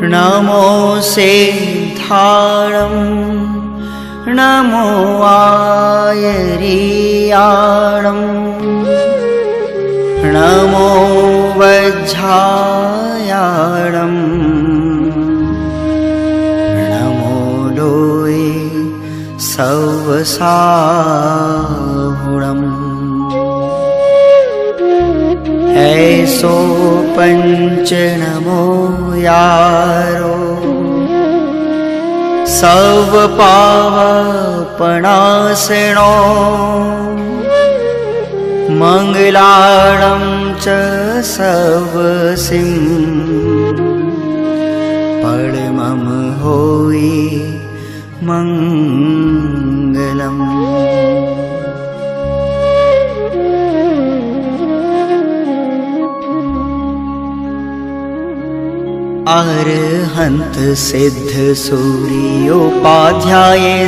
नमो सिद्धाणं नमो आयर्याणं नमो वज्झायाणं नमो लोये सवसाहुणम् ऐसो पंच नमो यारो सब पावपणासिनो मंगलाणं च सर्वसिं परमं होई मंगलम्। अरहंत सिद्ध सूर्योपाध्याय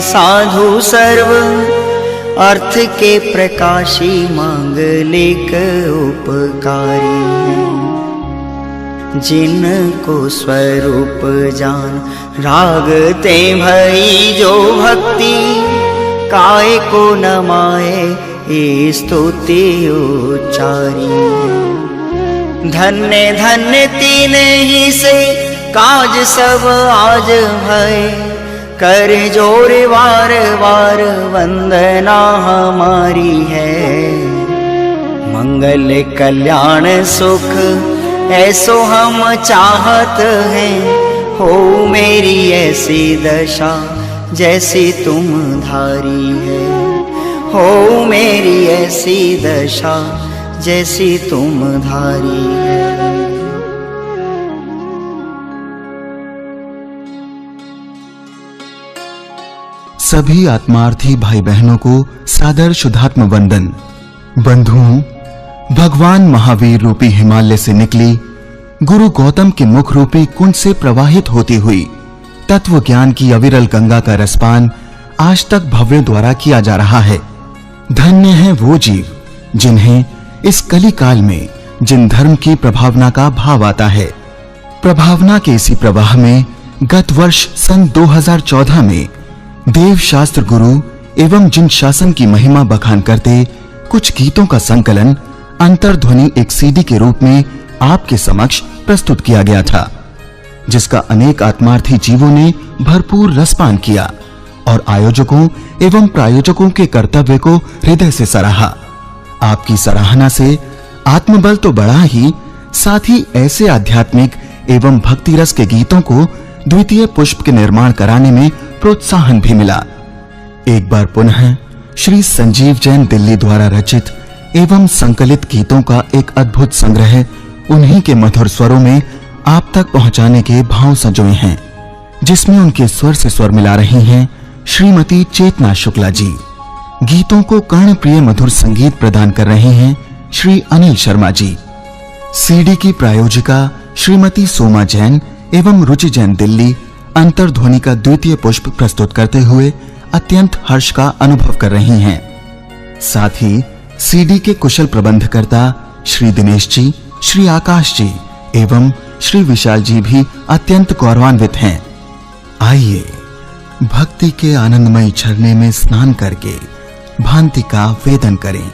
साधु सर्व अर्थ के प्रकाशी मांगलिक उपकारी हैं। जिनको स्वरूप जान रागते भई जो भक्ति काय को नमाए ये स्तुति उच्चारी है। धन्य धन्य तीन ही से काज सब आज भय कर जोर वार वार वंदना हमारी है। मंगल कल्याण सुख ऐसो हम चाहत हैं हो मेरी ऐसी दशा जैसी तुम धारी है। हो मेरी ऐसी दशा जैसी तुम धारी है। सभी आत्मार्थी भाई बहनों को सादर शुद्धात्म वंदन। बंधुओं, भगवान महावीर रूपी हिमालय से निकली गुरु गौतम के मुख रूपी कुंड से प्रवाहित होती हुई तत्व ज्ञान की अविरल गंगा का रसपान आज तक भव्यों द्वारा किया जा रहा है। धन्य है वो जीव जिन्हें इस कली काल में जिन धर्म की प्रभावना का भाव आता है। प्रभावना के इसी प्रवाह में गत वर्ष सन 2014 में देव शास्त्र गुरु एवं जिन शासन की महिमा बखान करते कुछ गीतों का संकलन अंतर्ध्वनि एक सीडी के रूप में आपके समक्ष प्रस्तुत किया गया था, जिसका अनेक आत्मार्थी जीवों ने भरपूर रसपान किया और आयोजकों एवं प्रायोजकों के कर्तव्य को हृदय से सराहा। आपकी सराहना से आत्मबल तो बढ़ा ही, साथ ही ऐसे आध्यात्मिक एवं भक्ति रस के गीतों को द्वितीय पुष्प के निर्माण कराने में प्रोत्साहन भी मिला। एक बार पुनः श्री संजीव जैन दिल्ली द्वारा रचित एवं संकलित गीतों का एक अद्भुत संग्रह उन्हीं के मधुर स्वरों में आप तक पहुंचाने के भाव संजोए हैं, जिसमें उनके स्वर से स्वर मिला रही हैं श्रीमती चेतना शुक्ला जी। गीतों को कर्णप्रिय मधुर संगीत प्रदान कर रहे हैं श्री अनिल शर्मा जी। सीडी की प्रायोजिका श्रीमती सोमा जैन एवं रुचि जैन दिल्ली अंतर्ध्वनि का द्वितीय पुष्प प्रस्तुत करते हुए अत्यंत हर्ष का अनुभव कर रही हैं। साथ ही सीडी के कुशल प्रबंधकर्ता श्री दिनेश जी, श्री आकाश जी एवं श्री विशाल जी भी अत्यंत गौरवान्वित हैं। आइए भक्ति के आनंदमय झरने में स्नान करके भांति का वेदन करें।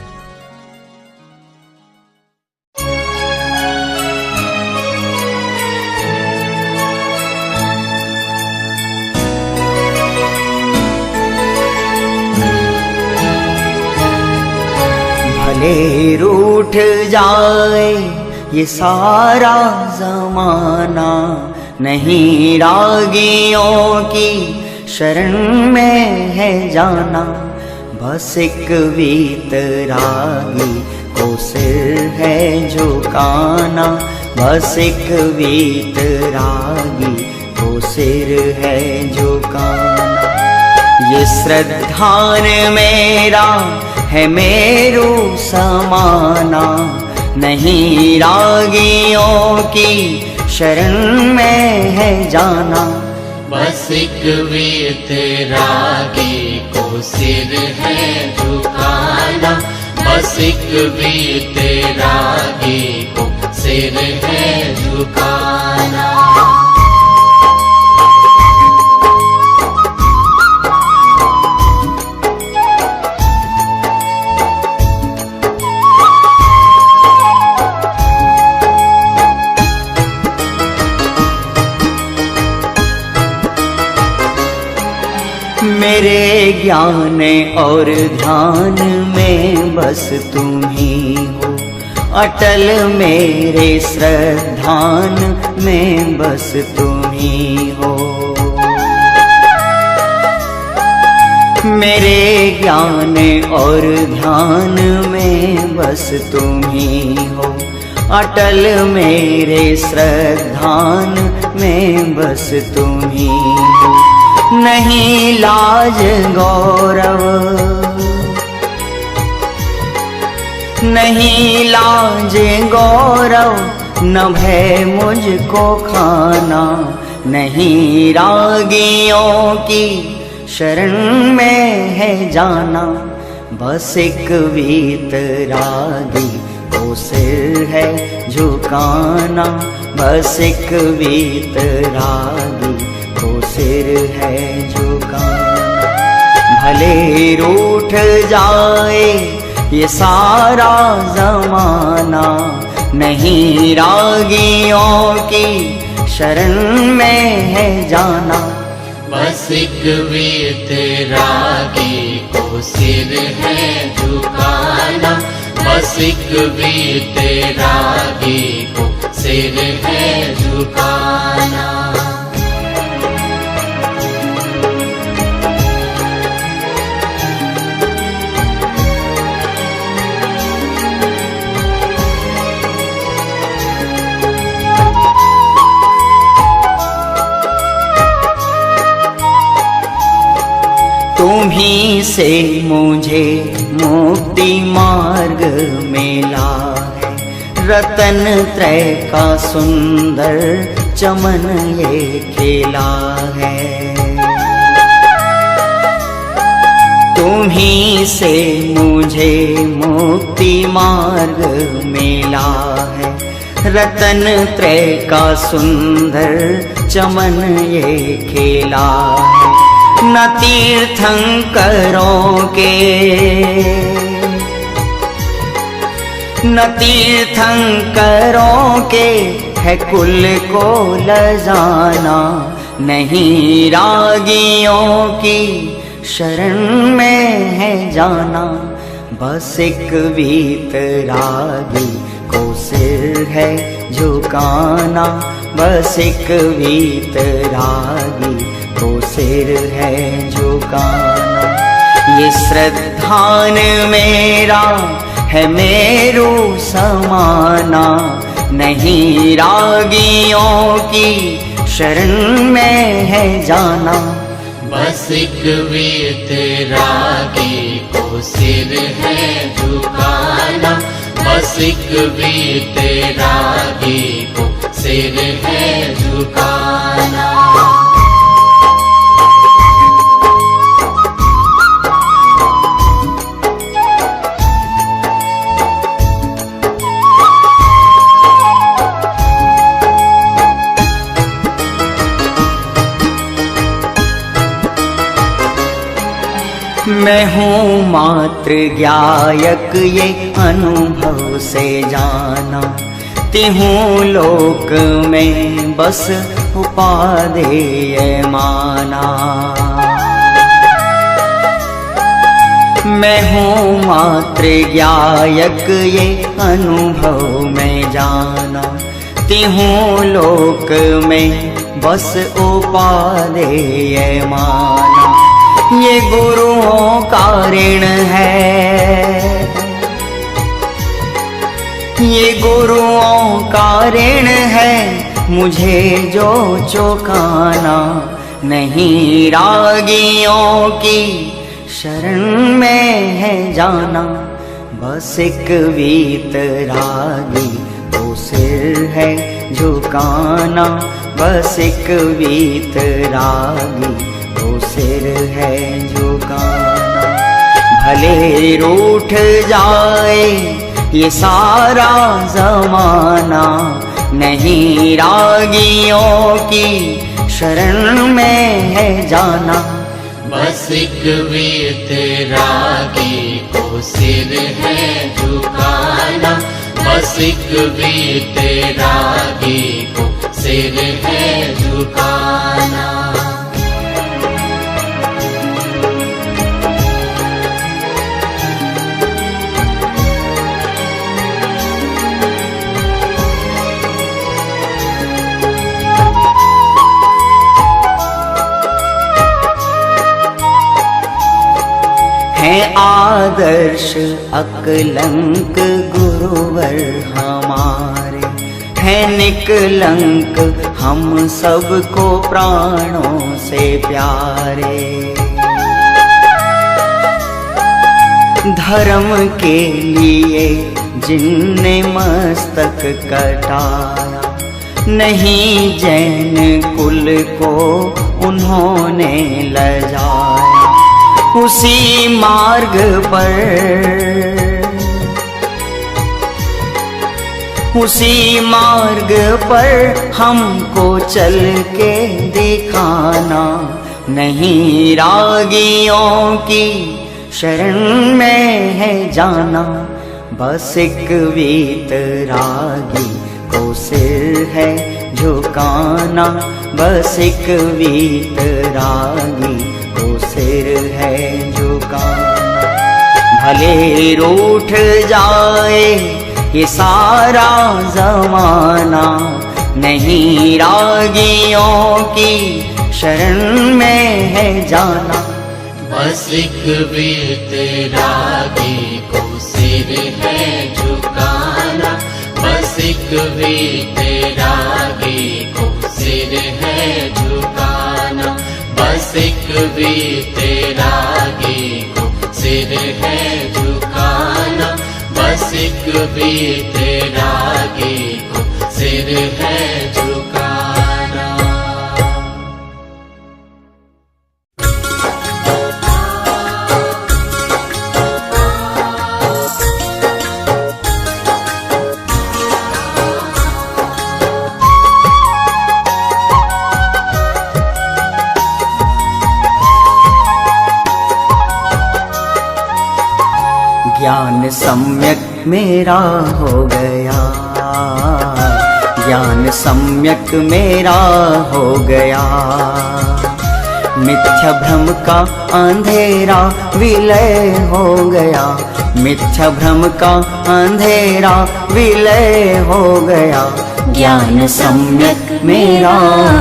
भले रूठ जाए ये सारा जमाना, नहीं रागियों की शरण में है जाना। बस एक वीतरागी को सिर है झुकाना, बस एक वीतरागी को सिर है झुकाना। ये श्रद्धान मेरा है मेरू समाना, नहीं रागियों की शरण में है जाना। बस एक वीतरागी को सिर है झुकाना, बस एक वीतरागी को सिर है झुकाना। मेरे ज्ञान और ध्यान में बस तुम ही हो, अटल मेरे श्रद्धान में बस तुम ही हो। मेरे ज्ञान और ध्यान में बस तुम ही हो, अटल मेरे श्रद्धान में बस तुम ही हो। नहीं लाज गौरव, नहीं लाज गौरव, न भय मुझको खाना, नहीं रागियों की शरण में है जाना। बस एक वीतरागी को सिर है झुकाना, बस एक वीतरागी को सिर है झुकाना। भले रूठ जाए ये सारा जमाना, नहीं रागियों की शरण में है जाना। बस एक वीतरागी को सिर है झुकाना, बस एक वीतरागी को सिर है झुकाना। तुम्हीं से मुझे मुक्ति मार्ग मिला है, रतन त्रय का सुंदर चमन ये खेला है। तुम्हीं से मुझे मुक्ति मार्ग मिला है, रतन त्रय का सुंदर चमन ये खेला है। न तीर्थंकरों के, न तीर्थंकरों के है कुल को लजाना, नहीं रागियों की शरण में है जाना। बस एक वीतरागी को सिर है झुकाना, बस एक वीतरागी को सिर है झुकाना। ये श्रद्धान मेरा है मेरू समाना, नहीं रागियों की शरण में है जाना। बस एक वीतरागी को सिर है झुकाना, बस एक वीतरागी को सिर है झुकाना। मैं हूँ मात्र ज्ञायक ये अनुभव से जाना, तिहूँ लोक में बस उपादेय माना। मैं हूँ मात्र ज्ञायक ये अनुभव में जाना, तिहूँ लोक में बस उपादेय माना। ये गुरुओं का ऋण है, ये गुरुओं का ऋण है, मुझे जो चुकाना, नहीं रागियों की शरण में है जाना। बस एक वीतरागी को सिर है झुकाना, बस एक वीतरागी को सिर है झुकाना। भले रूठ जाए ये सारा जमाना, नहीं रागियों की शरण में है जाना। बस एक वीतरागी को सिर है झुकाना, बस एक वीतरागी को सिर है झुकाना। आदर्श अकलंक गुरुवर हमारे हैं निकलंक, हम सबको प्राणों से प्यारे। धर्म के लिए जिनने मस्तक कटाया, नहीं जैन कुल को उन्होंने लजाया। उसी मार्ग पर हमको चल के दिखाना, नहीं रागियों की शरण में है जाना। बस एक वीतरागी को सिर है झुकाना, बस एक वीतरागी को सिर है झुकाना। भले रूठ जाए ये सारा जमाना, नहीं रागियों की शरण में है जाना। बस एक वीतरागी को सिर है झुकाना, बस एक वीतरागी को सिर है झुकाना, बस एक वीतरागी को सिर है झुकाना, बस एक वीतरागी को सिर है झुकाना। ज्ञान सम्यक मेरा हो गया, ज्ञान सम्यक मेरा हो गया। मिथ्या भ्रम का अंधेरा विलय हो गया, मिथ्या भ्रम का अंधेरा विलय हो गया। ज्ञान सम्यक मेरा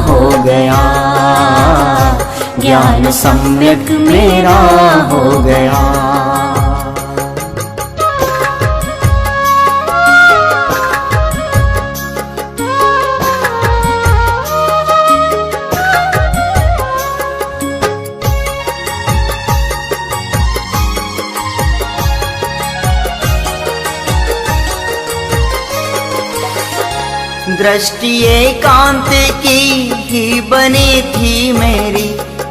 हो गया, ज्ञान सम्यक मेरा हो गया। दृष्टि एकांत की ही बनी थी मेरी,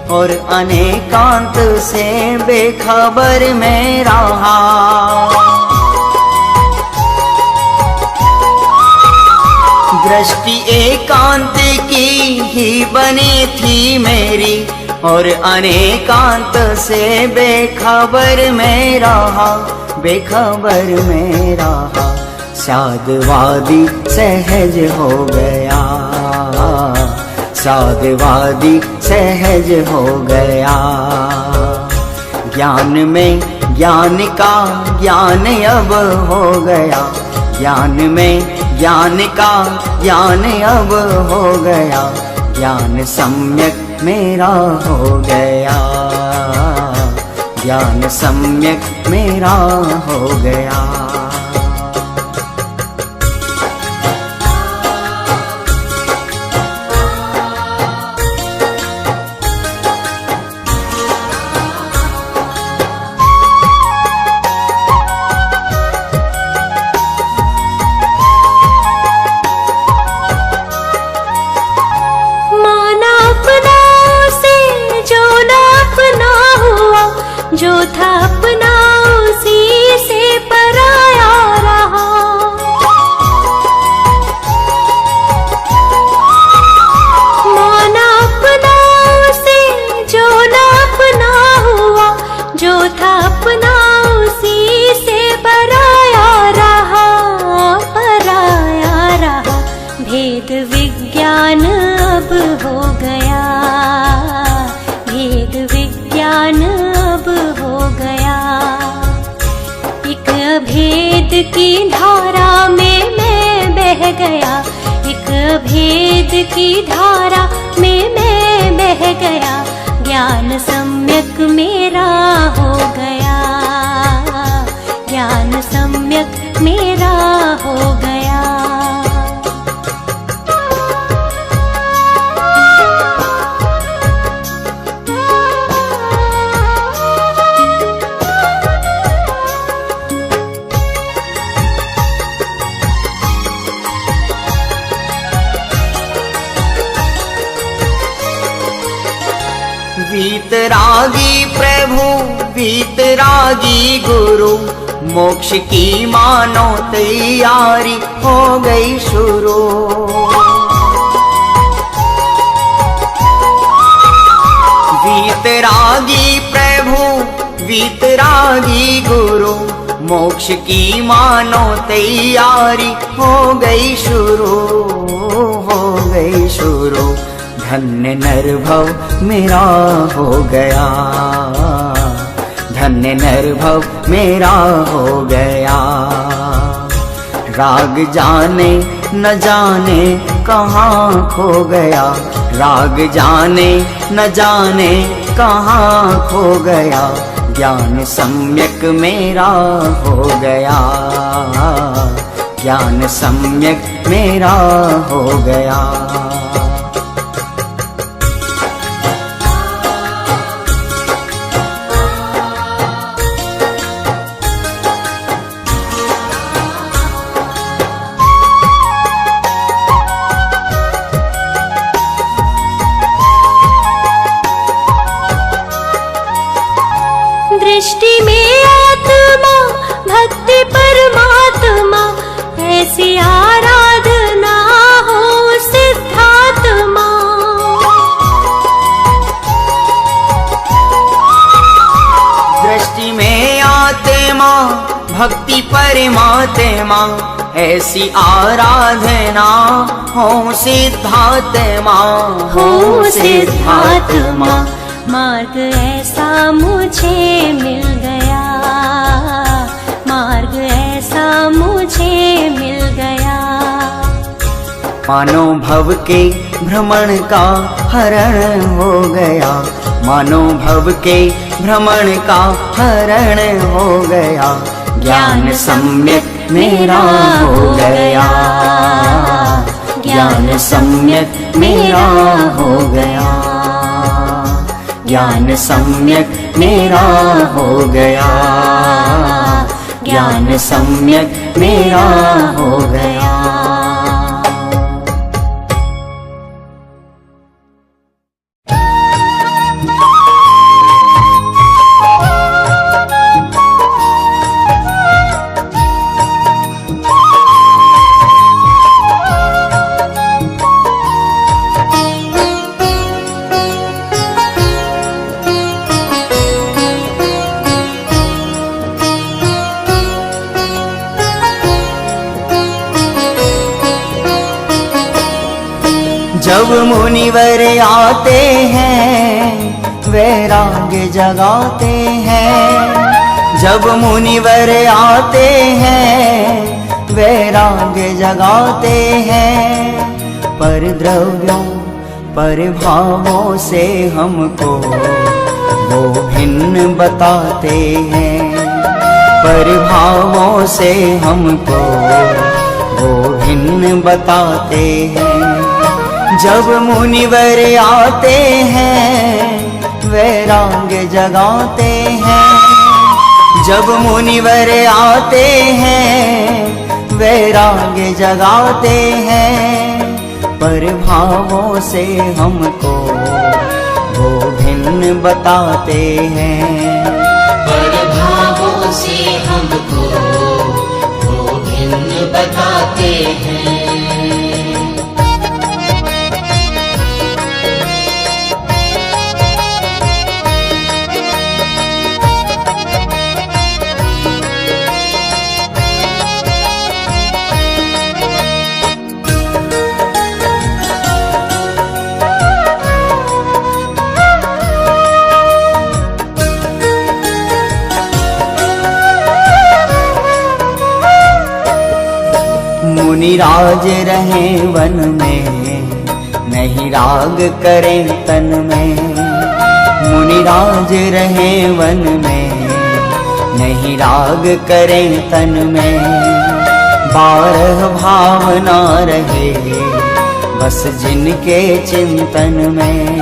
और अनेकांत से बेखबर में रहा। दृष्टि एकांत की ही बनी थी मेरी, और अनेकांत से बेखबर में रहा, बेखबर में रहा। साधवादी सहज हो गया, साधवादी सहज हो गया। ज्ञान में ज्ञान का ज्ञान अब हो गया, ज्ञान में ज्ञान का ज्ञान अब हो गया। ज्ञान सम्यक मेरा हो गया, ज्ञान सम्यक मेरा हो गया। जो था अपना उसी से पराया रहा। माना अपना उसे जो न अपना हुआ, जो था अपना उसी से पराया रहा, पराया रहा। भेद विज्ञान अब हो गया, भेद विज्ञान अब हो गया। एक भेद की धारा में मैं बह गया, एक भेद की धारा में मैं बह गया। ज्ञान सम्यक मेरा हो गया, मेरा हो गया। वीतरागी प्रभु वीतरागी गुरु, मोक्ष की मानो तैयारी हो गई शुरू। वीतरागी प्रभु वीतरागी गुरु, मोक्ष की मानो तैयारी हो गई शुरू, हो गई शुरू। धन्य नरभव मेरा हो गया, धन्य नरभव मेरा हो गया। राग जाने न जाने कहाँ खो गया, राग जाने न जाने कहाँ खो गया। ज्ञान सम्यक मेरा हो गया, ज्ञान सम्यक मेरा हो गया। दृष्टि में आत्मा भक्ति परमात्मा, ऐसी आराधना हो सिद्धात्मा। दृष्टि में आत्मा भक्ति परमात्मा, ऐसी आराधना हो सिद्धात्मा, हो सिद्धात्मा। मार्ग ऐसा मुझे मिल गया, मार्ग ऐसा मुझे मिल गया। मानो भव के भ्रमण का हरण हो गया, मानो भव के भ्रमण का हरण हो गया। ज्ञान सम्यक मेरा हो गया, ज्ञान सम्यक मेरा हो गया, ज्ञान सम्यक मेरा हो गया, ज्ञान सम्यक मेरा हो गया। जब मुनिवर आते हैं वैराग जगाते हैं, जब मुनिवर आते हैं वैराग जगाते हैं। पर द्रव्यों पर भावों से हमको वो भिन्न बताते हैं, पर भावों से हमको वो भिन्न बताते हैं। जब मुनिवर आते हैं वैराग जगाते हैं, जब मुनिवर आते हैं वैराग जगाते हैं। पर भावों से हमको वो भिन्न बताते हैं, पर भावों से हमको वो भिन्न बताते हैं। मुनिराज रहे वन में, नहीं राग करें तन में। मुनिराज रहे वन में, नहीं राग करें तन में। बारह भावना रहे बस जिनके चिंतन में,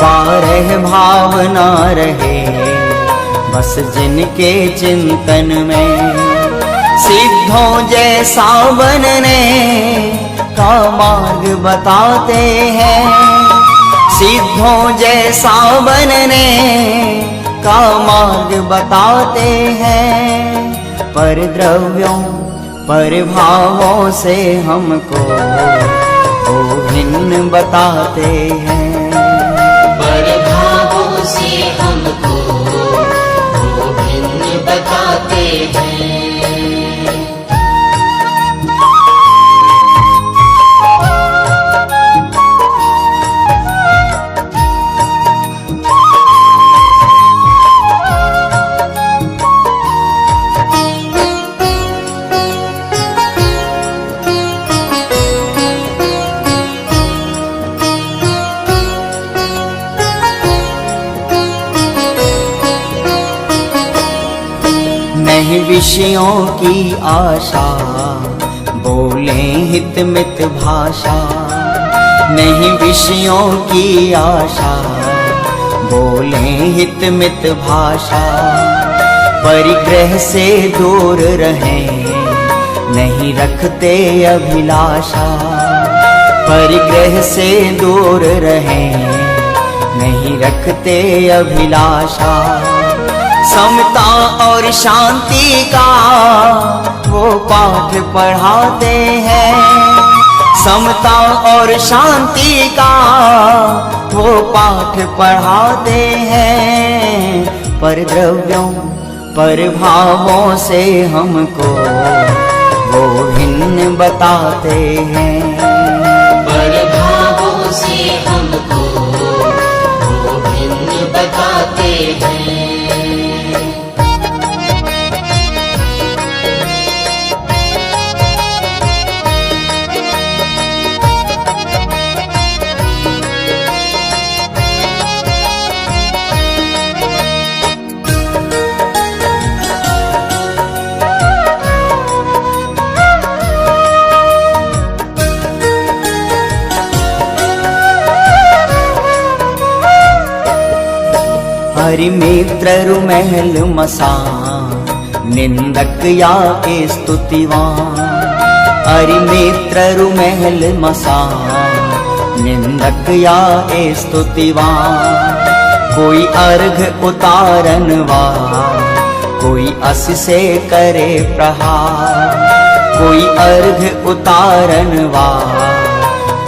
बारह भावना रहे बस जिनके चिंतन में। सिद्धों जैसा बनने का मार्ग बताते हैं, सिद्धों जैसा बनने का मार्ग बताते हैं। पर द्रव्यों पर भावों से हमको वो भिन्न बताते हैं, पर भावों से हमको वो भिन्न बताते हैं। नहीं विषयों की आशा, बोले हित मित भाषा। नहीं विषयों की आशा, बोले हित मित भाषा। परिग्रह से दूर रहें, नहीं रखते अभिलाषा। परिग्रह से दूर रहें, नहीं रखते अभिलाषा। समता और शांति का वो पाठ पढ़ाते हैं, समता और शांति का वो पाठ पढ़ाते हैं। पर द्रव्यों पर भावों से हमको वो भिन्न बताते हैं, पर भावों से हमको वो भिन्न बताते हैं। हरि मित्र रुमहल मसा, निंदक या स्तुतिवान। हरि मित्र रुमहल मसा, निंदक या स्तुतिवान। कोई अर्घ उतारनवा, कोई अस से करे प्रहार। कोई अर्घ उतारनवा,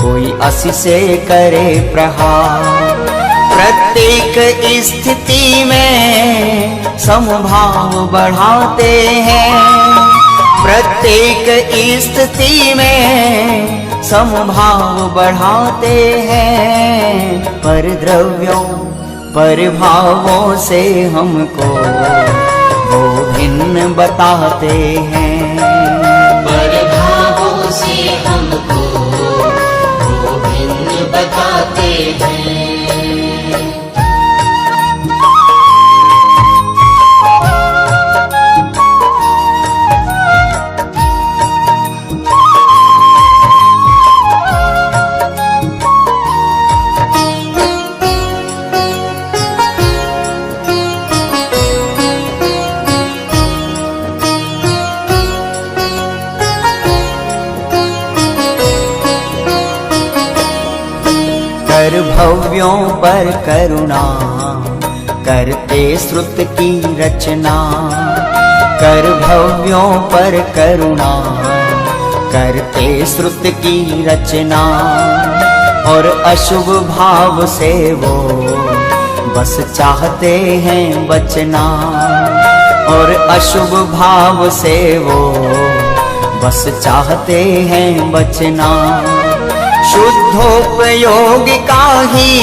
कोई अस से करे प्रहार। प्रत्येक स्थिति में समभाव बढ़ाते हैं, प्रत्येक स्थिति में समभाव बढ़ाते हैं। पर द्रव्यों पर भावों से हमको वो भिन्न बताते हैं, पर भावों से हमको वो भिन्न बताते हैं। कर भव्यों पर करुणा, करते श्रुत की रचना। कर भव्यों पर करुणा, करते श्रुत की रचना। और अशुभ भाव से वो बस चाहते हैं बचना। और अशुभ भाव से वो बस चाहते हैं बचना। शुद्धोपयोग का ही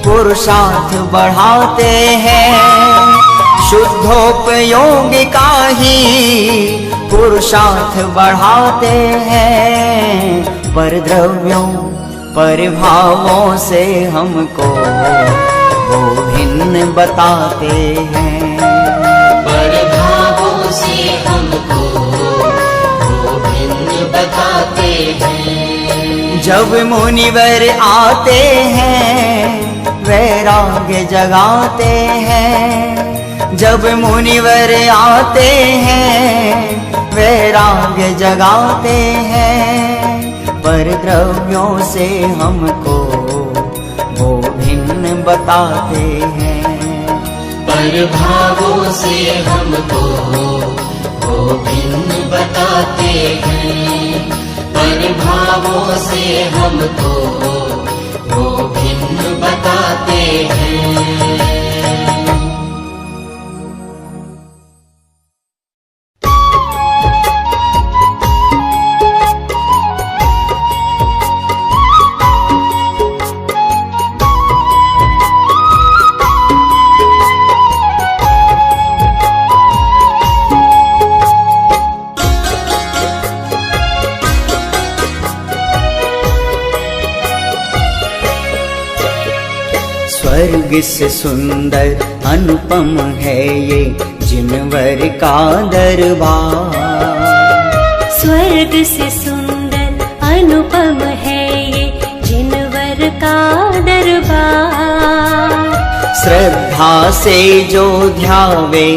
पुरुषार्थ बढ़ाते हैं, शुद्धोपयोग का ही पुरुषार्थ बढ़ाते हैं। पर द्रव्यों पर भावों से हमको वो भिन्न बताते हैं, पर भावों से हमको जब मुनिवर आते हैं वैराग्य जगाते हैं, जब मुनिवर आते हैं वैराग्य जगाते हैं। पर द्रव्यों से हमको वो भिन्न बताते हैं, पर भावों से हमको वो भिन्न बताते हैं, पर भावों से हमको वो भिन्न बताते हैं। स्वर्ग से सुंदर अनुपम है ये जिनवर का दरबार, स्वर्ग से सुंदर अनुपम है ये जिनवर का दरबार। श्रद्धा से जो ध्यावे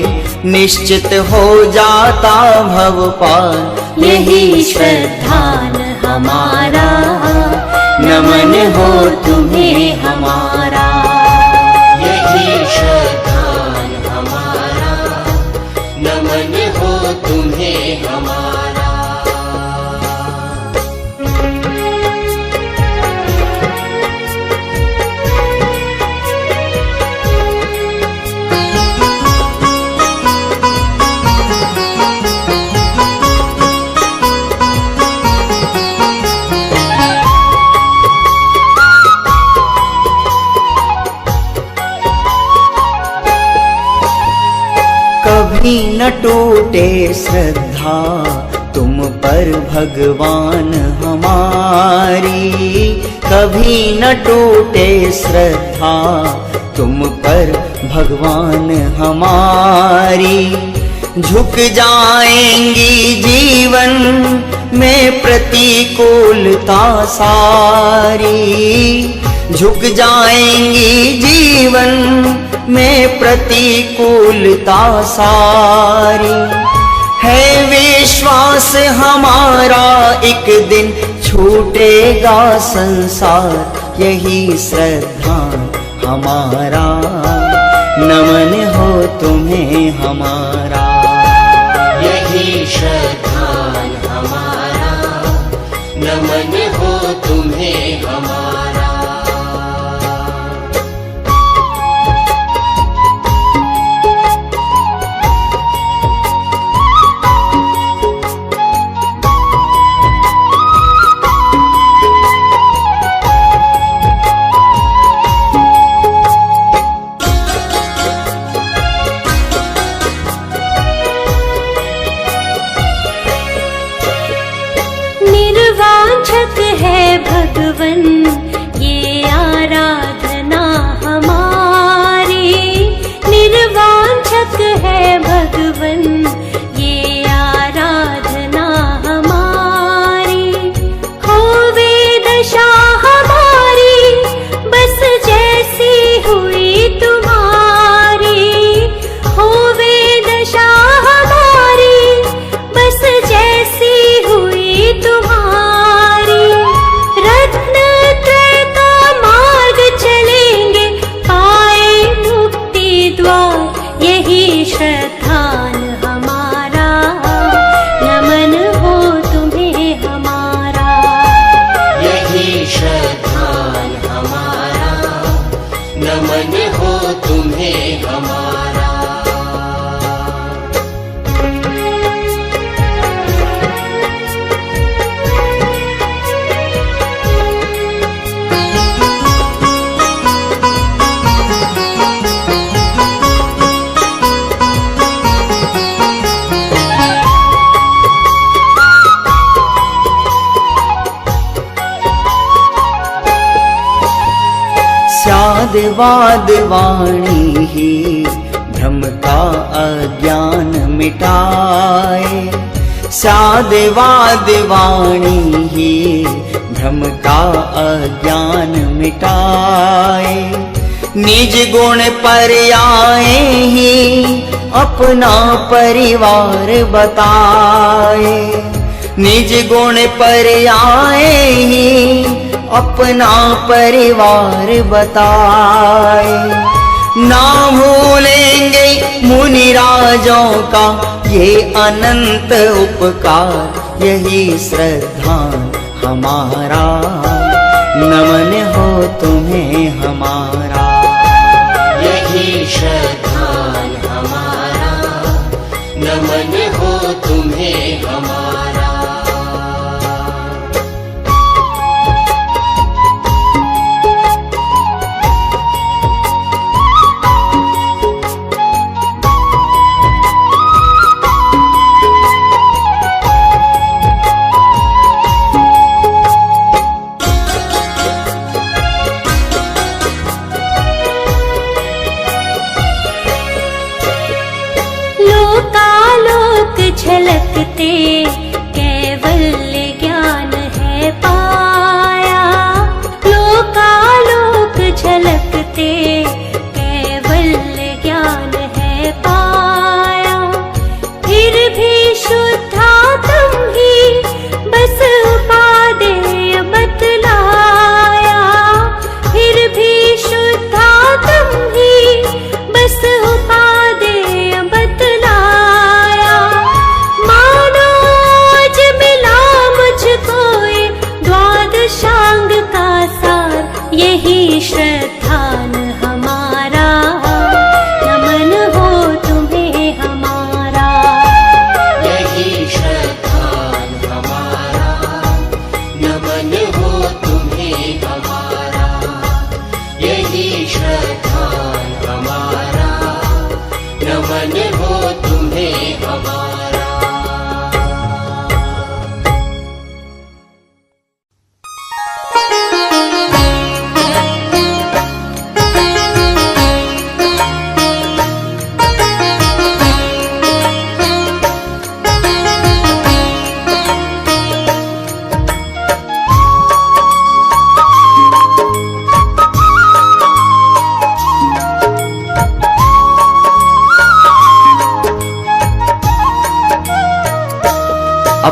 निश्चित हो जाता भव पार, यही श्रद्धान हमारा, नमन हो तुम्हें हमारा। यही श्रद्धान हमारा, नमन हो तुम्हें हमारा। कभी न टूटे श्रद्धा तुम पर भगवान हमारी, कभी न टूटे श्रद्धा तुम पर भगवान हमारी। झुक जाएंगी जीवन में प्रतिकूलता सारी, झुक जाएंगी जीवन में प्रतिकूलता सारी। है विश्वास हमारा एक दिन छूटेगा संसार, यही श्रद्धा हमारा, नमन हो तुम्हें हमारा। यही श्रद्धान हमारा, नमन हो तुम्हें हमारा। निर्वांछक है भगवन ये आराधना हमारी, निर्वांछक है भगवन ये आराधना हमारी। होवे दशा हमारी बस जैसी हुई तुम्हारी, होवे दशा हमारी बस जैसी हुई तुम्हारी। रत्न त्रय का मार्ग चलेंगे पाए मुक्ति द्वार, यही श्रद्धान हमारा, नमन हो तुम्हें हमारा। यही श्रद्धान हमारा, नमन हो तुम्हें हमारा। स्याद्वाद वाणी ही भ्रम का अज्ञान मिटाए, स्याद्वाद वाणी ही भ्रम का अज्ञान मिटाए। निज गुण पर आए ही अपना परिवार बताए। निज गुण पर आए ही अपना परिवार बताए। ना भूलेंगे मुनि राजों का ये अनंत उपकार, यही श्रद्धा हमारा, नमन हो तुम्हें हमारा। यही श्रद्धान हमारा, नमन हो तुम्हें हमारा। झलकते कैवल्य ज्ञान है पाया। लोकालोक झलकते कैवल्य ज्ञान है पाया। फिर भी शुद्धात्म ही बस उपादेय बतलाया। फिर भी शुद्धात्म ही बस उपादेय बतलाया। शांग का सार, यही श्रद्धान हमारा, नमन हो तुम्हें हमारा। यही श्रद्धान हमारा, नमन हो तुम्हें हमारा। यही श्रद्धान हमारा, नमन हो तुम्हें हमारा।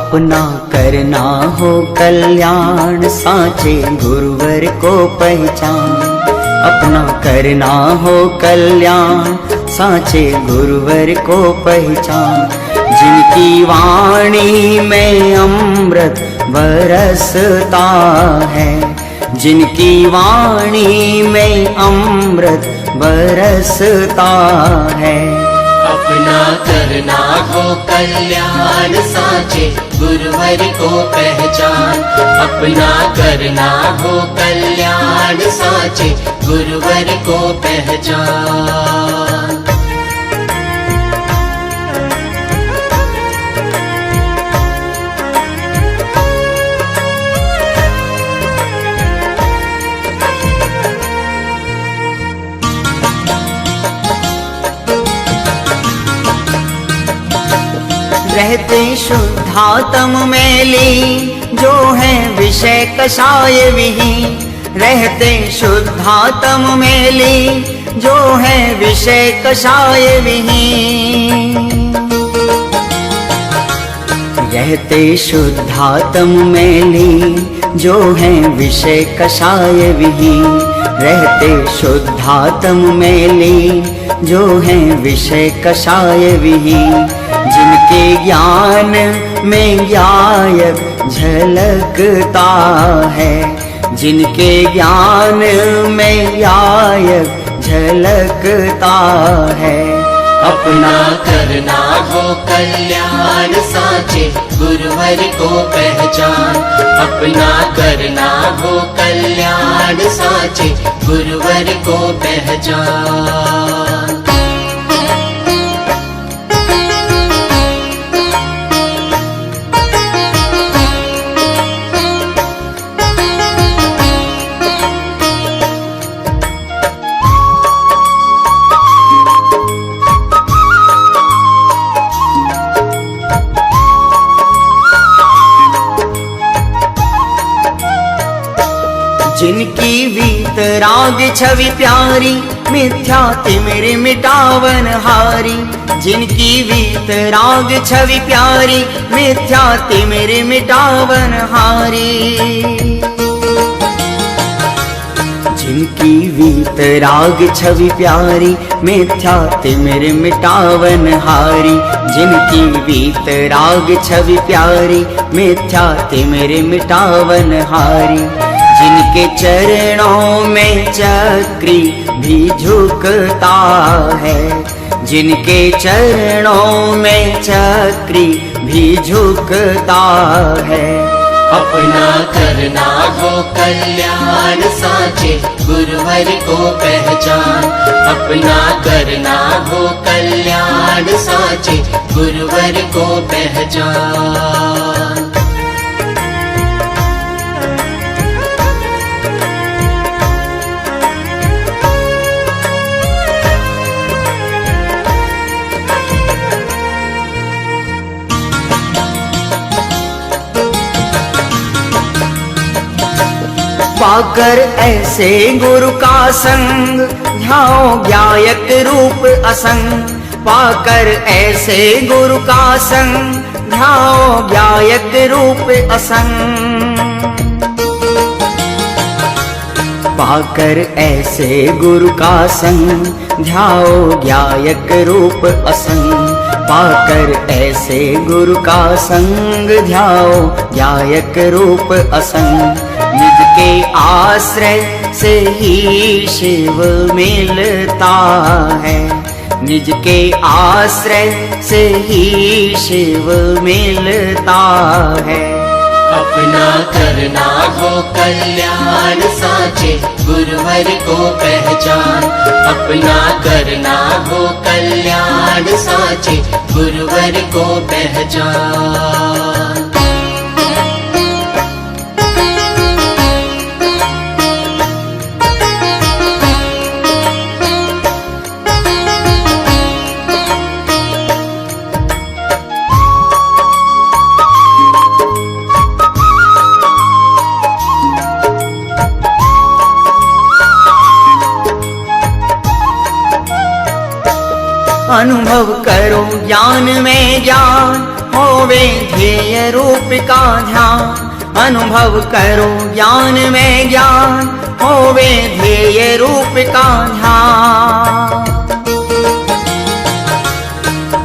अपना करना हो कल्याण, साचे गुरुवर को पहचान। अपना करना हो कल्याण, साचे गुरुवर को पहचान। जिनकी वाणी में अमृत बरसता है, जिनकी वाणी में अमृत बरसता है। अपना करना हो कल्याण, साचे गुरुवर को पहचान। अपना करना हो कल्याण, साचे गुरुवर को पहचान। रहते शुद्धात्म में लीन, जो है विषय कषाय विहीन। रहते शुद्धात्म में लीन, जो है विषय कषाय विहीन। रहते शुद्धात्म में लीन, जो है विषय कषाय विहीन। रहते शुद्धात्म में लीन, जो है विषय कषाय विहीन। जिनके ज्ञान में गायब झलकता है, जिनके ज्ञान में गायब झलकता है। अपना करना हो कल्याण, साचे गुरुवर को पहचान। अपना करना हो कल्याण, साचे गुरुवर को पहचान। वीतराग छवि प्यारी, मिथ्या तिमिर मिटावन हारी। जिनकी वीतराग छवि प्यारी, मिथ्या तिमिर मिटावन हारी। जिनकी वीतराग छवि प्यारी, मिथ्या तिमिर मिटावन हारी। जिनकी वीतराग छवि प्यारी, मिथ्या तिमिर मिटावन हारी। जिनके चरणों में चक्री भी झुकता है, जिनके चरणों में चक्री भी झुकता है। अपना करना हो कल्याण साचे, गुरुवर को पहचान। अपना करना हो कल्याण साचे, गुरुवर को पहचान। पाकर ऐसे गुरु का संग, ध्याओ ज्ञायक रूप असंग। पाकर ऐसे गुरु का संग, ध्याओ ज्ञायक रूप असंग। पाकर ऐसे गुरु का संग, ध्याओ ज्ञायक रूप असंग। पाकर ऐसे गुरु का संग, ध्याओ ज्ञायक रूप असंग। निज के आश्रय से ही शिव मिलता है, निज के आश्रय से ही शिव मिलता है। अपना करना हो कल्याण साचे, गुरुवर को पहचान। अपना करना हो कल्याण साचे, गुरुवर को पहचान। अनुभव करो ज्ञान में ज्ञान, होवे ध्येय रूप का ध्यान। अनुभव करो ज्ञान में ज्ञान, होवे ध्येय रूप का ध्यान।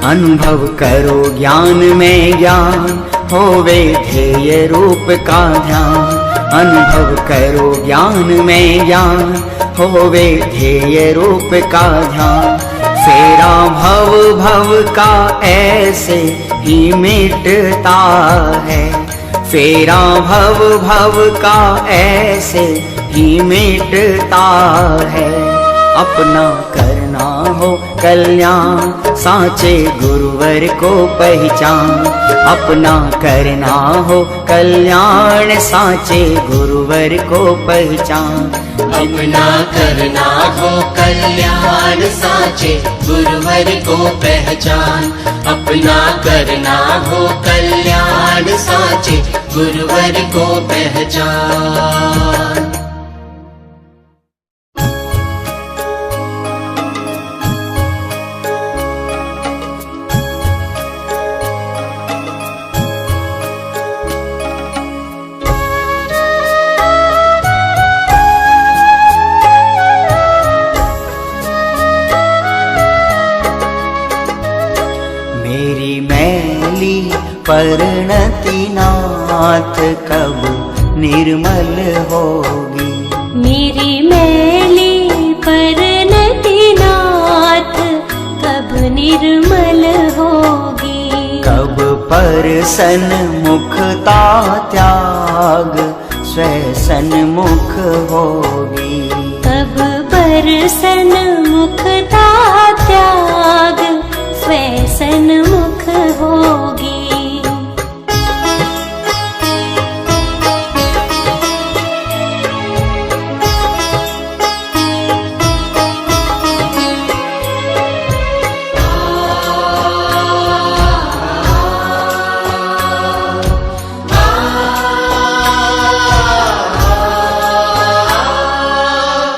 अनुभव करो ज्ञान में ज्ञान, होवे ध्येय रूप का ध्यान। अनुभव करो ज्ञान में ज्ञान, होवे ध्येय रूप का ध्यान। फेरा भव भव का ऐसे ही मिटता है, फेरा भव भव का ऐसे ही मिटता है। अपना करना हो कल्याण साचे, गुरुवर को पहचान। अपना करना हो कल्याण साचे, गुरुवर को पहचान। अपना करना हो कल्याण साचे, गुरुवर को पहचान। अपना करना हो कल्याण साचे, गुरुवर को पहचान। परिणति नाथ कब निर्मल होगी। मेरी मैली परिणति नाथ कब निर्मल होगी। कब परसन मुखता त्याग स्वसन मुख होगी। कब परसन मुखता त्याग स्वसन मुख होगी।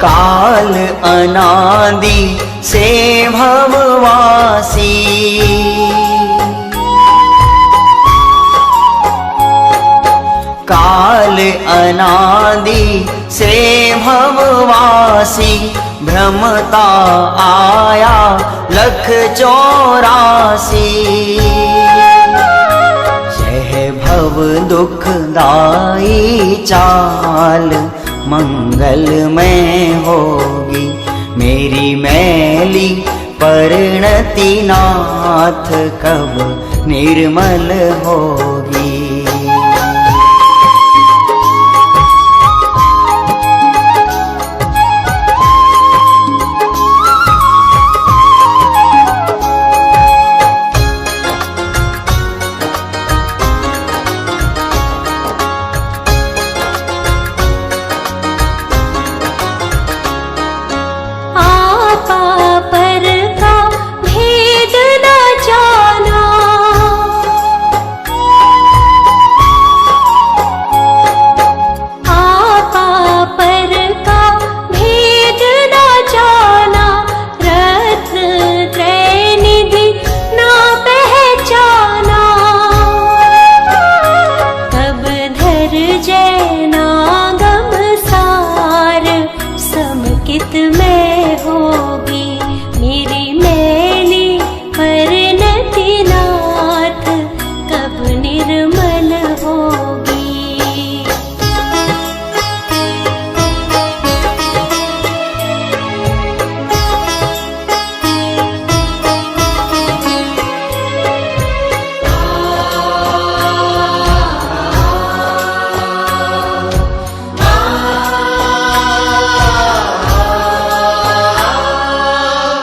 काल अनादि से भववासी, काल अनादि से भववासी, भ्रमता आया लख 84। यह भव दुखदाई चाल मंगल में होगी, मेरी मैली परिणति नाथ कब निर्मल होगी।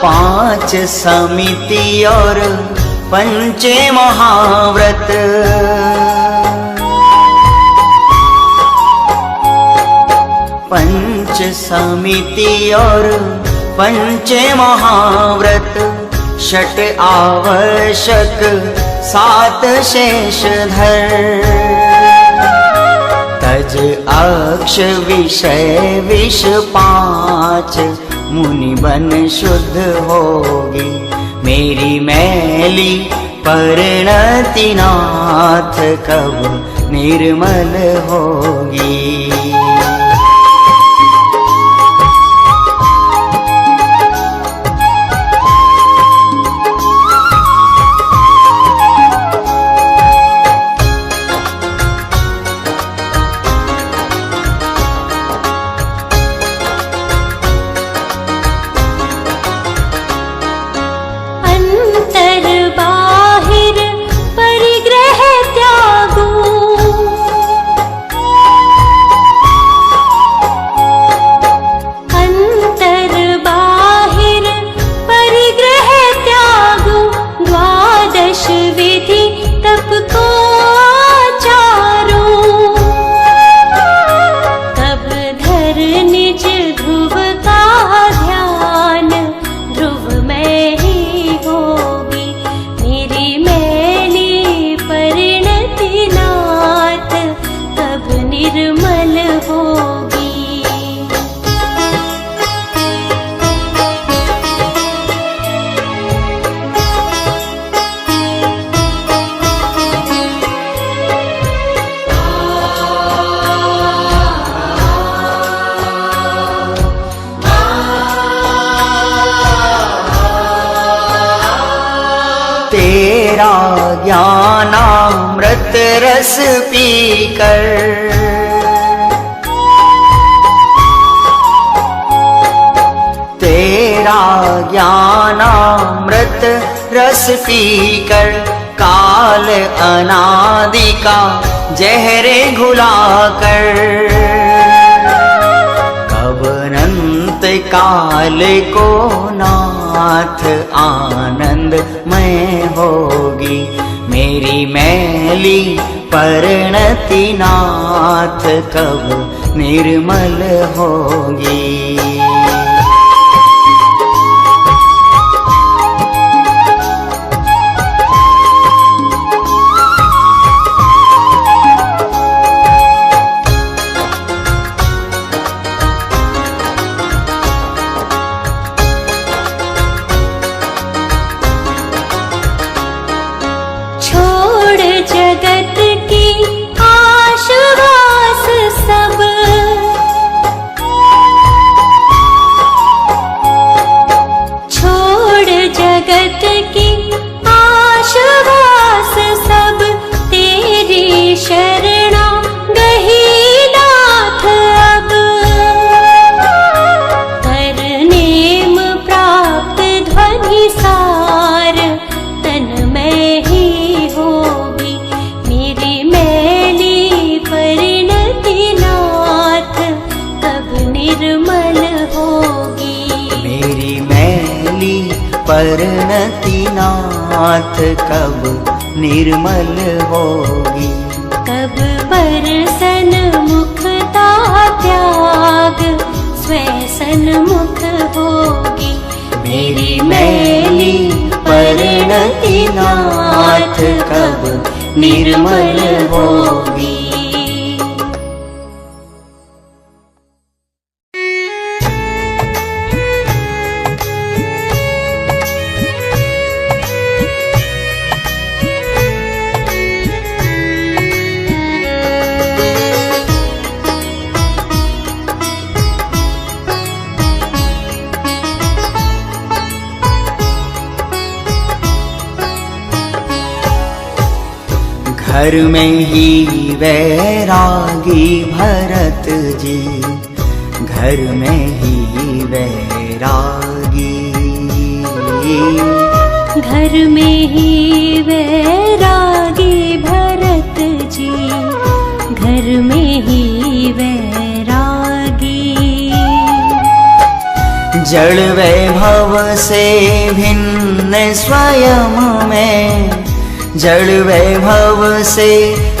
पांच समिति और पंचे महाव्रत, पंच समिति और पंचे महाव्रत, षट आवश्यक 7 शेषधर, तज अक्ष विषय विष 5, मुनि बन शुद्ध होगी, मेरी मैली परिणति नाथ कब निर्मल होगी। तेरा ज्ञानामृत रस पीकर, तेरा ज्ञानामृत रस पीकर, काल अनादि का जहरे घुलाकर, कब अनंत काल को नाथ आनंद में होगी, मेरी मैली परिणति नाथ कब निर्मल होगी। परिणति नाथ कब निर्मल होगी। कब बरसन मुखता त्याग स्वैसन मुख होगी। मेरी मैली परिणति नाथ कब निर्मल होगी। घर में ही वैरागी भरत जी, घर में ही वैरागी। घर में ही वैरागी भरत जी, घर में ही वैरागी। जड़ वैभव से भिन्न स्वयं में, जड़ वैभव से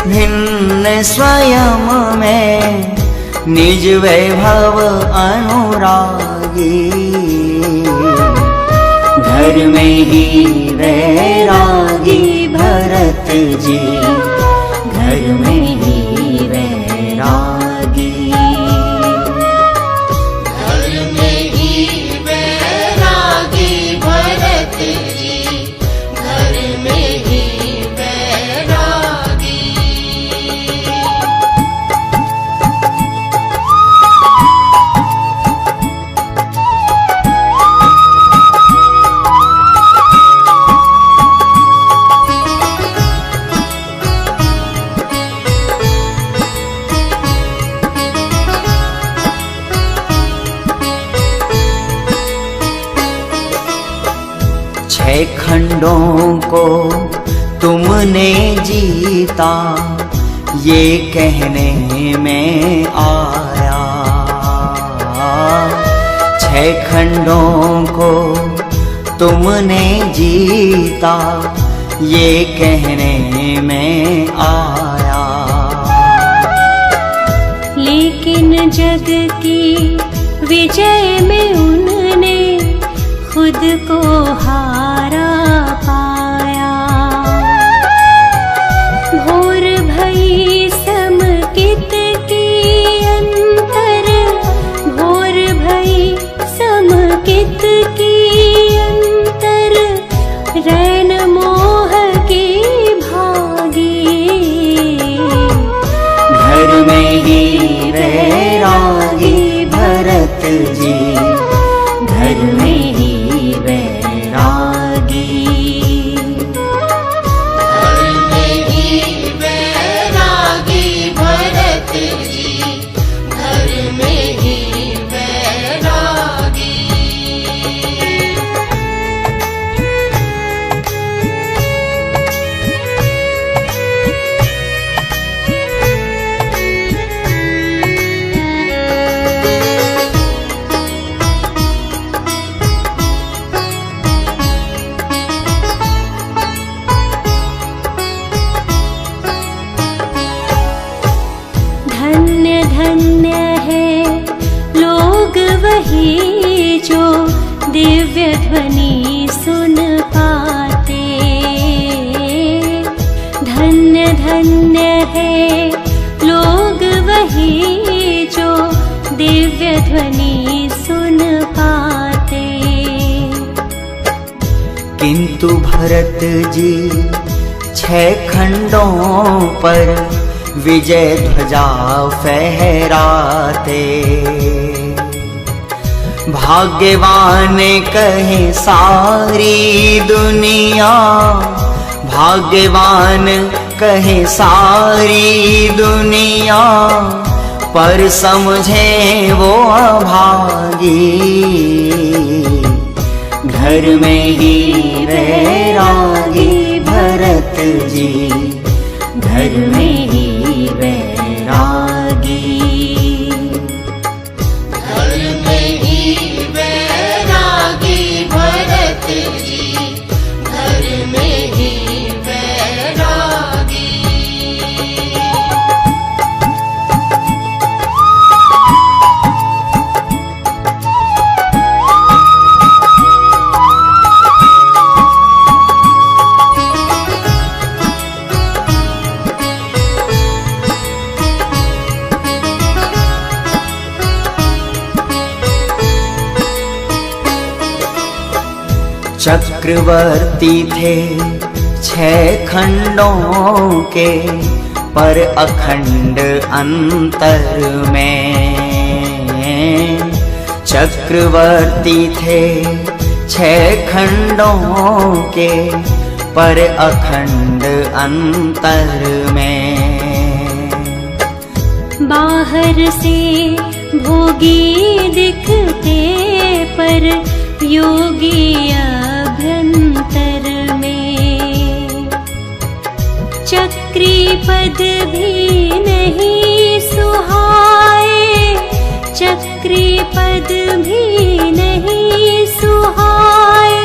भिन्न स्वयं में, निज वैभव अनुरागी। घर में ही वैरागी भरत जी, घर में ही वैरागी। घर में ही वैरागी भरत जी, घर में ही वैरागी। छह खंडों को तुमने जीता, ये कहने में आया। छह खंडों को तुमने जीता, ये कहने में आया। लेकिन जग की विजय में उनने खुद को हारा पाया। भोर भई समकित की अंतर, भोर भई समकित की अंतर, रैन मोह की भागी। घर में ही वैरागी भरत जी, घर में ही वैरागी। घर में ही वैरागी भरत जी, घर में ही वैरागी। धन्य धन्य है लोग वही जो दिव्य ध्वनि सुन पाते। धन्य धन्य है लोग वही जो दिव्य ध्वनि सुन पाते। किंतु भरत जी छह खंडों पर विजय ध्वजा फहराते। भाग्यवान कहे सारी दुनिया, भाग्यवान कहे सारी दुनिया, पर समझे वो अभागी। घर में ही वैरागी भरत जी, घर में ही वैरागी। घर में ही वैरागी भरत जी, चक्रवर्ती थे 6 खंडों के, पर अखंड अंतर में। चक्रवर्ती थे 6 खंडों के, पर अखंड अंतर में। बाहर से भोगी दिखते, पर योगी अभ्यंतर में। चक्री पद भी नहीं सुहाए, चक्री पद भी नहीं सुहाए।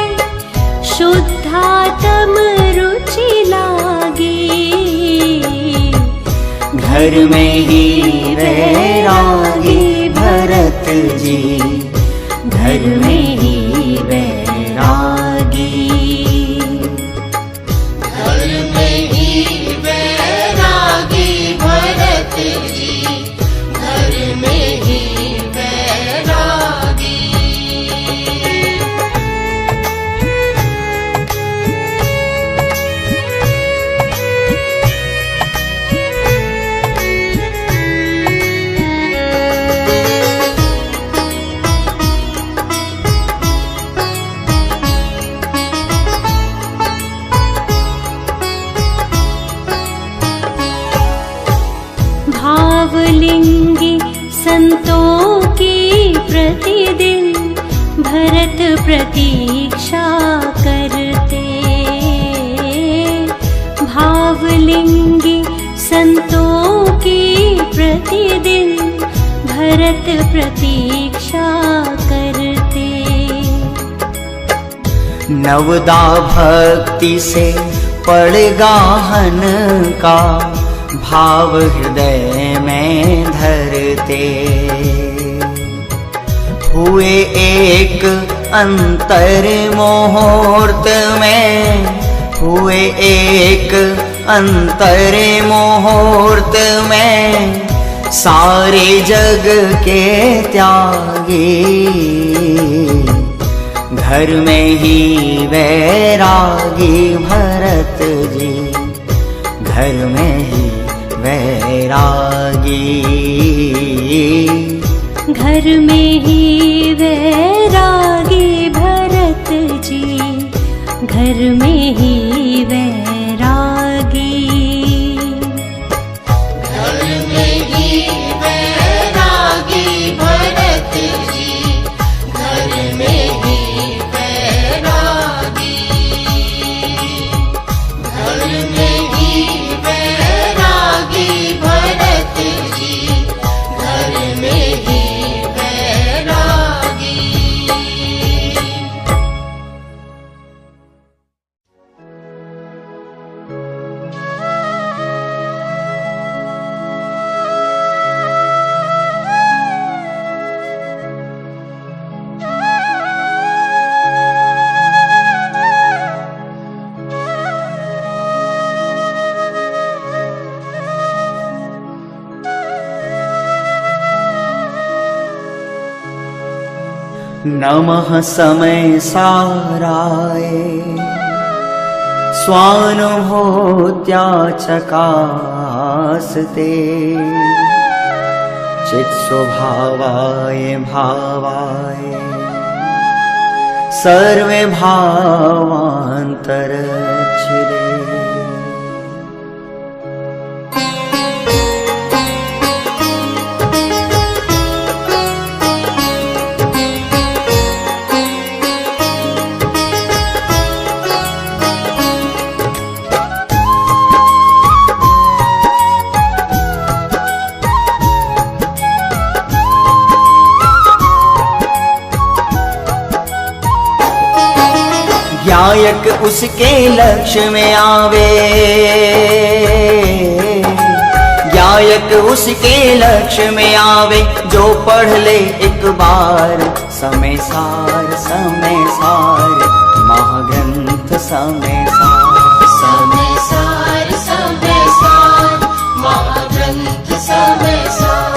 शुद्धात्म रुचि लागी, घर में ही वैरागी भरत जी, घर में ही वैरागी। घर में ही वैरागी भरत जी, घर में ही वैरागी। भावलिंगी संतों की प्रतिदिन भरत प्रतीक्षा करते। भावलिंगी संतों की प्रतिदिन भरत प्रतीक्षा करते। नवदा भक्ति से पड़गाहन का भाव हृदय में धरते। हुए एक अंतर मुहूर्त में, हुए एक अंतर मुहूर्त में, सारे जग के त्यागी। घर में ही वैरागी भरत जी, घर में ही वैरागी। घर में ही वैरागी भरत जी, घर में ही वैरागी। घर में ही वैरागी भरत जी, घर में ही वैरागी। घर में ही वैरागी भरत जी, घर में ही वैरागी। नमः समय साराय स्वानुभूत्या चकासते। चित्स्वभावाय भावाय सर्वे भावान्तरच्छिदे। गायक उसके लक्ष्य में आवे, गायक उसके लक्ष्य में आवे, जो पढ़ ले एक बार समय सार महाग्रंथ समय सार महाग्रंथ समय सार।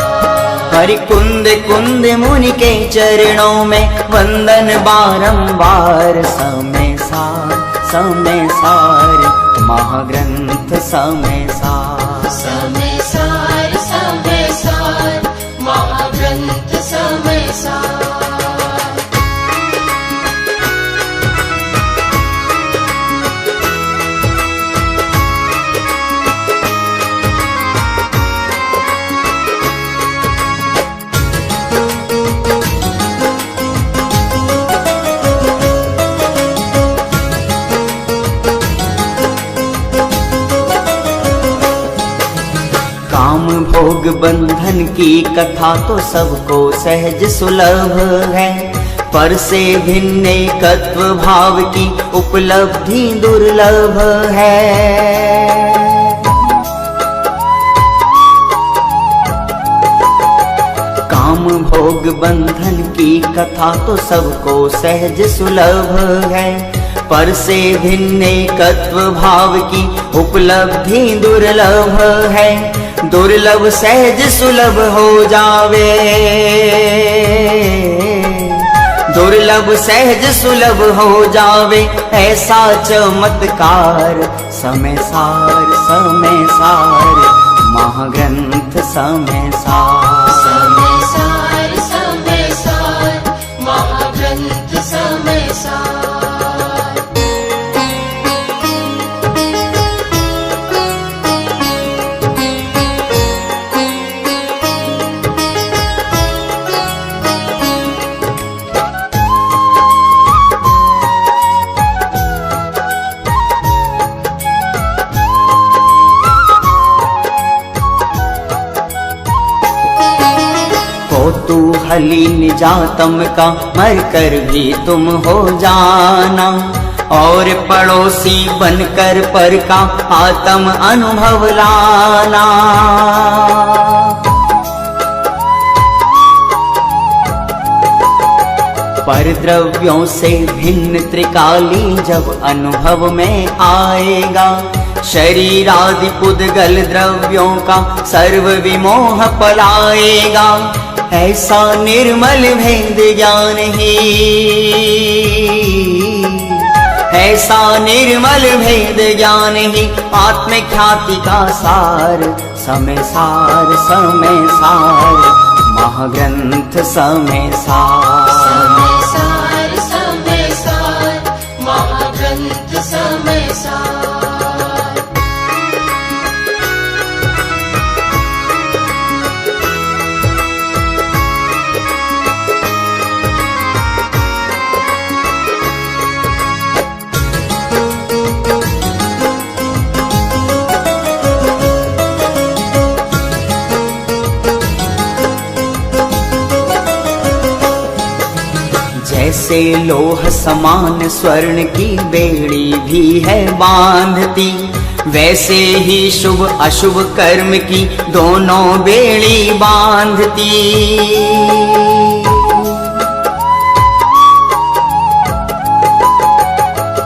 हरि कुंद कुंद मुनि के चरणों में वंदन बारंबार समय समय सार महाग्रंथ समय सार समय सार महाग्रंथ समय सार काम भोग बंधन की कथा तो सबको सहज सुलभ है, पर से भिन्न एकत्व भाव की उपलब्धि दुर्लभ है। काम भोग बंधन की कथा तो सबको सहज सुलभ है, पर से भिन्न एकत्व भाव की उपलब्धि दुर्लभ है। दुर्लभ सहज सुलभ हो जावे, दुर्लभ सहज सुलभ हो जावे, ऐसा चमत्कार समय सार महाग्रंथ समय सार महाग्रंथ समय सार कौतूहली निजातम का मर कर भी तुम हो जाना, और पड़ोसी बनकर पर का आत्म अनुभव लाना। पर द्रव्यों से भिन्न त्रिकाली जब अनुभव में आएगा, शरीर आदि पुद्गल द्रव्यों का सर्व विमोह पलाएगा। ऐसा निर्मल भेद ज्ञान ही, ऐसा निर्मल भेद ज्ञान ही आत्मख्याति का सार समय सार महाग्रंथ समय सार महाग्रंथ समय सार जैसे लोह समान स्वर्ण की बेड़ी भी है बांधती, वैसे ही शुभ अशुभ कर्म की दोनों बेड़ी बांधती।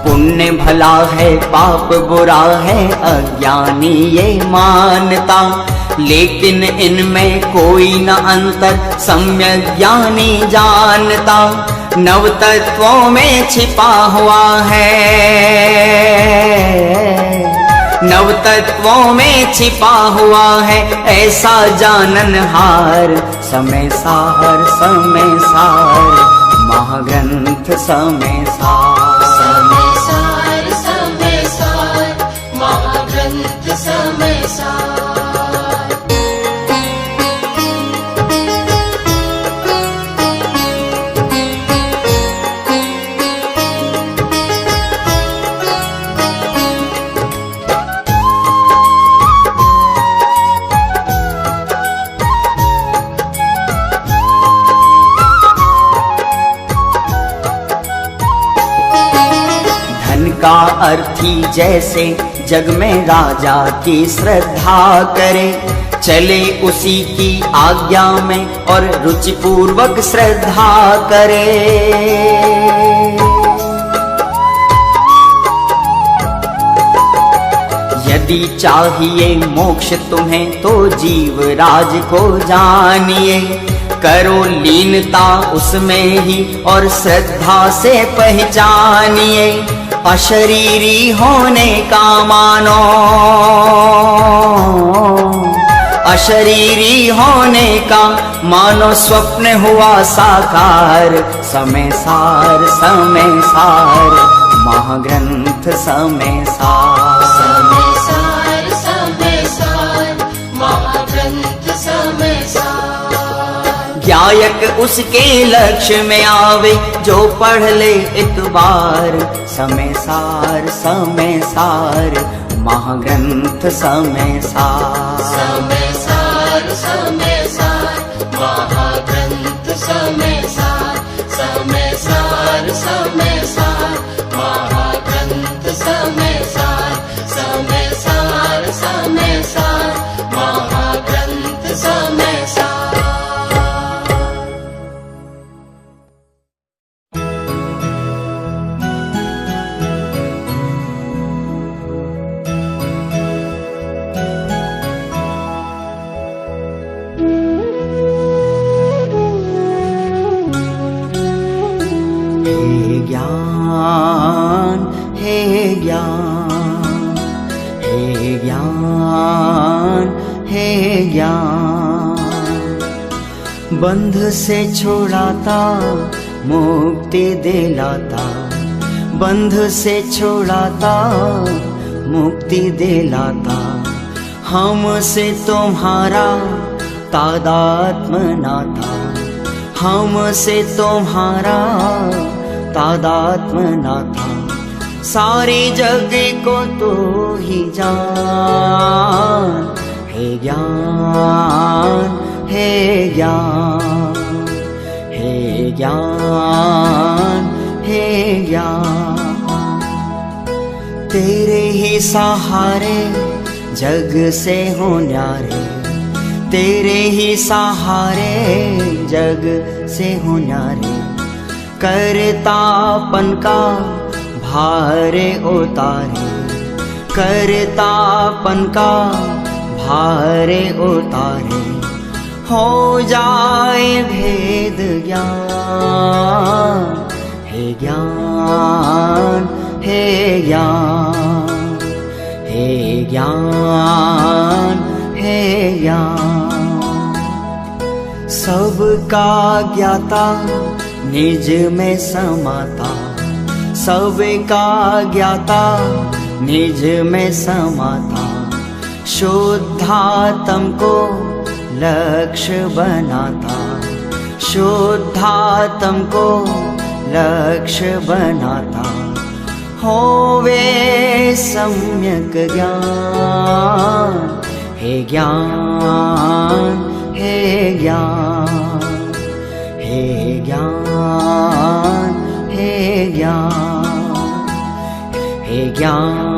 पुण्य भला है पाप बुरा है अज्ञानी ये मानता, लेकिन इनमें कोई न अंतर सम्यक ज्ञानी जानता। नव तत्वों में छिपा हुआ है, नव तत्वों में छिपा हुआ है ऐसा जाननहार समय सार महाग्रंथ समय सार महाग्रंथ समय सार का अर्थी जैसे जग में राजा की श्रद्धा करे, चले उसी की आज्ञा में और रुचि पूर्वक श्रद्धा करे। यदि चाहिए मोक्ष तुम्हें तो जीव राज को जानिए, करो लीनता उसमें ही और श्रद्धा से पहचानिए। अशरीरी होने का मानो, अशरीरी होने का मानो स्वप्न हुआ साकार। समय सार समय सार महाग्रंथ समय सार। समय सार महाग्रंथ समय सार। गायक उसके लक्ष्य में आवे जो पढ़ ले एक बार। समय सार महाग्रंथ समय सार। समय सार महाग्रंथ समय सार। समय सार महाग्रंथ समय सार। समय सार महाग्रंथ समय सार। हे ज्ञान हे ज्ञान हे ज्ञान हे ज्ञान, बंध से छुड़ाता मुक्ति दिलाता। बंध से छुड़ाता मुक्ति दिलाता। हमसे तुम्हारा तादात्म्य नाता। हमसे तुम्हारा तादात्म्य नाता। सारे जग को तो ही जान। हे ज्ञान हे ज्ञान हे ज्ञान हे ज्ञान, तेरे ही सहारे जग से हो न्यारे। तेरे ही सहारे जग से हो न्यारे। करतापन का भारे उतारे। करतापन का भारे उतारे। हो जाए भेद ज्ञान। हे ज्ञान हे ज्ञान हे ज्ञान हे ज्ञान, सबका ज्ञाता निज में समाता। सबका ज्ञाता निज में समाता। शुद्धात्म को लक्ष्य बनाता। शुद्धात्म को लक्ष्य बनाता। होवे सम्यक ज्ञान। हे ज्ञान हे ज्ञान हे ज्ञान हे ज्ञान हे ज्ञान